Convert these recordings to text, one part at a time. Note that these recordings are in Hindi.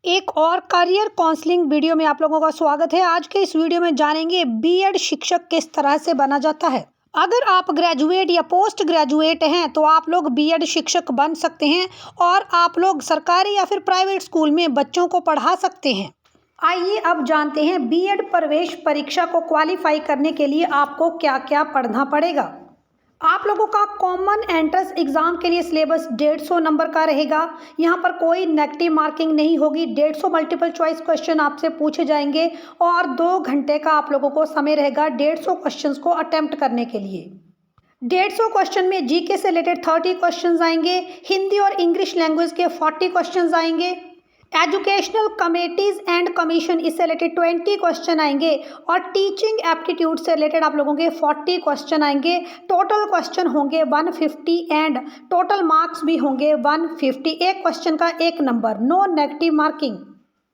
एक और करियर काउंसलिंग वीडियो में आप लोगों का स्वागत है। आज के इस वीडियो में जानेंगे बीएड शिक्षक किस तरह से बना जाता है। अगर आप ग्रेजुएट या पोस्ट ग्रेजुएट हैं तो आप लोग बीएड शिक्षक बन सकते हैं और आप लोग सरकारी या फिर प्राइवेट स्कूल में बच्चों को पढ़ा सकते हैं। आइए अब जानते हैं बीएड प्रवेश परीक्षा को क्वालिफाई करने के लिए आपको क्या क्या पढ़ना पड़ेगा। आप लोगों का कॉमन एंट्रेंस एग्जाम के लिए सिलेबस 150 नंबर का रहेगा। यहाँ पर कोई नेगेटिव मार्किंग नहीं होगी। 150 मल्टीपल चॉइस क्वेश्चन आपसे पूछे जाएंगे और 2 घंटे का आप लोगों को समय रहेगा 150 क्वेश्चंस को अटेम्प्ट करने के लिए। 150 क्वेश्चन में जीके से रिलेटेड 30 क्वेश्चंस आएंगे, हिंदी और इंग्लिश लैंग्वेज के 40 क्वेश्चंस आएंगे, एजुकेशनल कमेटीज एंड कमीशन इससे रिलेटेड 20 क्वेश्चन आएंगे और टीचिंग एप्टीट्यूड से रिलेटेड आप लोगों के 40 क्वेश्चन आएंगे। टोटल क्वेश्चन होंगे 150 एंड टोटल मार्क्स भी होंगे 150। एक क्वेश्चन का 1 नंबर, नो नेगेटिव मार्किंग।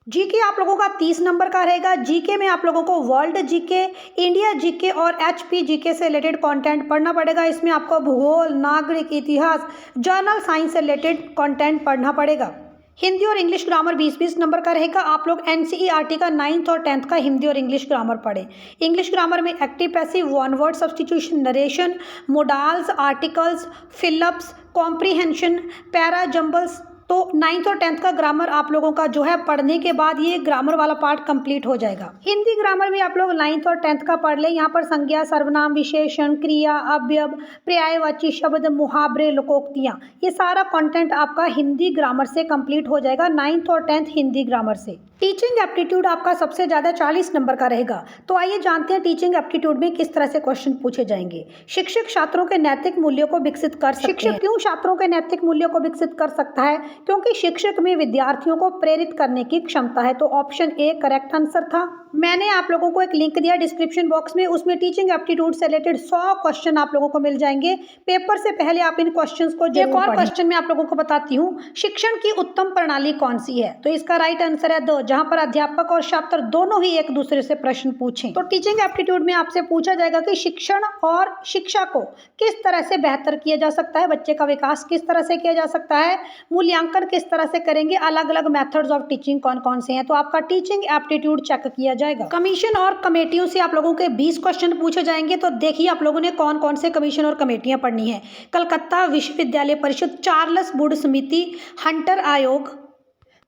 जीके आप लोगों का 30 नंबर का रहेगा। जीके में आप लोगों को वर्ल्ड जीके, इंडिया जीके और एचपी जीके से रिलेटेड कंटेंट पढ़ना पड़ेगा। इसमें आपको भूगोल, नागरिक इतिहास, जर्नल साइंस से रिलेटेड कंटेंट पढ़ना पड़ेगा। हिंदी और इंग्लिश ग्रामर 20-20 नंबर का रहेगा। आप लोग एनसीईआरटी का 9th और 10th का हिंदी और इंग्लिश ग्रामर पढ़ें। इंग्लिश ग्रामर में active passive, one word substitution, narration, modals, articles, fill-ups, comprehension, para jumbles. तो 9th और 10th का ग्रामर आप लोगों का जो है पढ़ने के बाद ये ग्रामर वाला पार्ट कंप्लीट हो जाएगा। हिंदी ग्रामर में आप लोग 9th और 10th का पढ़ लें। यहाँ पर संज्ञा, सर्वनाम, विशेषण, क्रिया, अवयव, पर्यायवाची शब्द, मुहावरे, लोकोक्तियाँ, ये सारा कंटेंट आपका हिंदी ग्रामर से कंप्लीट हो जाएगा। 9th और 10th हिंदी ग्रामर से। टीचिंग एप्टीट्यूड आपका सबसे ज़्यादा 40 नंबर का रहेगा। तो आइए जानते हैं टीचिंग एप्टीट्यूड में किस तरह से क्वेश्चन पूछे जाएंगे। शिक्षक छात्रों के नैतिक मूल्यों को विकसित कर सकते हैं। शिक्षक क्यों छात्रों के नैतिक मूल्यों को विकसित कर सकता है? क्योंकि शिक्षक में विद्यार्थियों को प्रेरित करने की क्षमता है। तो ऑप्शन ए करेक्ट आंसर था। मैंने आप लोगों को एक लिंक दिया डिस्क्रिप्शन बॉक्स में, उसमें टीचिंग एप्टीट्यूड से रिलेटेड 100 क्वेश्चन आप लोगों को मिल जाएंगे। पेपर से पहले आप इन क्वेश्चंस को जरूर पढ़ें। एक और क्वेश्चन मैं आप लोगों को बताती हूँ, शिक्षण की उत्तम प्रणाली कौन सी है? तो इसका राइट आंसर है 2, जहाँ पर अध्यापक और छात्र दोनों ही एक दूसरे से प्रश्न पूछें। तो टीचिंग एप्टीट्यूड में आपसे पूछा जाएगा कि शिक्षण और शिक्षा को किस तरह से बेहतर किया जा सकता है, बच्चे का विकास किस तरह से किया जा सकता है, मूल्यांकन किस तरह से करेंगे, अलग अलग मेथड्स ऑफ टीचिंग कौन कौन से हैं। तो आपका टीचिंग एप्टीट्यूड चेक किया जाएगा। कमीशन और कमेटियों से आप लोगों के 20 क्वेश्चन पूछे जाएंगे। तो देखिए आप लोगों ने कौन कौन से कमीशन और कमेटियां पढ़नी है। कलकत्ता विश्वविद्यालय परिषद, चार्ल्स वुड समिति, हंटर आयोग,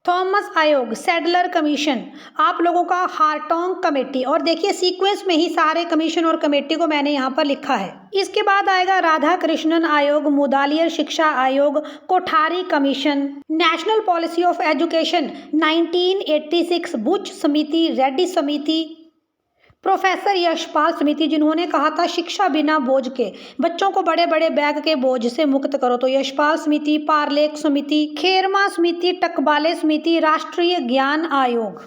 थॉमस आयोग, सैडलर कमीशन, आप लोगों का हार्टोंग कमेटी। और देखिए सीक्वेंस में ही सारे कमीशन और कमेटी को मैंने यहाँ पर लिखा है। इसके बाद आएगा राधा कृष्णन आयोग, मुदालियर शिक्षा आयोग, Kothari commission, national policy of education 1986, Buch समिति, रेड्डी समिति, प्रोफेसर यशपाल समिति जिन्होंने कहा था शिक्षा बिना बोझ के, बच्चों को बड़े बड़े बैग के बोझ से मुक्त करो। तो यशपाल समिति, पार्लेक समिति, खेरमा समिति, टकबाले समिति, राष्ट्रीय ज्ञान आयोग,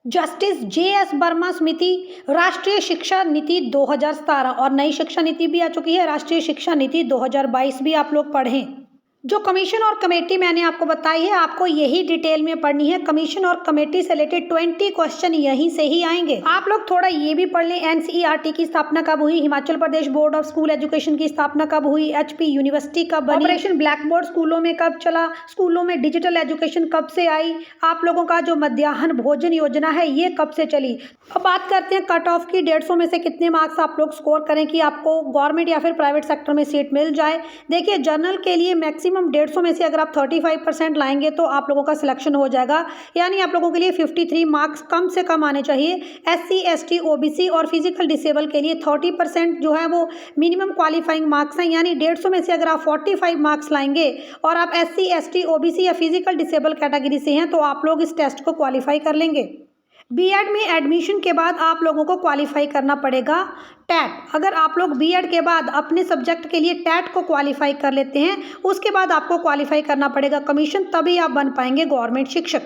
जस्टिस JS वर्मा समिति, राष्ट्रीय शिक्षा नीति 2017 और नई शिक्षा नीति भी आ चुकी है, राष्ट्रीय शिक्षा नीति 2022 भी आप लोग पढ़ें। जो कमीशन और कमेटी मैंने आपको बताई है आपको यही डिटेल में पढ़नी है। कमीशन और कमेटी से रिलेटेड 20 क्वेश्चन यहीं से ही आएंगे। आप लोग थोड़ा ये भी पढ़ लें, एनसीईआरटी की स्थापना कब हुई, Himachal Pradesh board of school education की स्थापना कब हुई, HP यूनिवर्सिटी कब बनी, ऑपरेशन ब्लैक बोर्ड स्कूलों में कब चला, स्कूलों में डिजिटल एजुकेशन कब से आई, आप लोगों का जो मध्याह्न भोजन योजना है ये कब से चली। अब बात करते हैं कट ऑफ की। 150 में से कितने मार्क्स आप लोग स्कोर करें कि आपको गवर्नमेंट या फिर प्राइवेट सेक्टर में सीट मिल जाए। देखिए जनरल के लिए मैक्सिमम 150 में से अगर आप 35% लाएंगे तो आप लोगों का सिलेक्शन हो जाएगा। यानी आप लोगों के लिए 53 मार्क्स कम से कम आने चाहिए। SC ST OBC और फिजिकल डिसेबल के लिए 30% जो है वो मिनिमम क्वालिफाइंग मार्क्स हैं। यानी 150 में से अगर आप 45 मार्क्स लाएंगे और आप SC ST OBC या फिजिकल डिसेबल कैटेगरी से हैं तो आप लोग इस टेस्ट को क्वालिफाई कर लेंगे। बीएड में एडमिशन के बाद आप लोगों को क्वालिफाई करना पड़ेगा टैट। अगर आप लोग बीएड के बाद अपने सब्जेक्ट के लिए टैट को क्वालिफाई कर लेते हैं उसके बाद आपको क्वालिफाई करना पड़ेगा कमीशन, तभी आप बन पाएंगे गवर्नमेंट शिक्षक।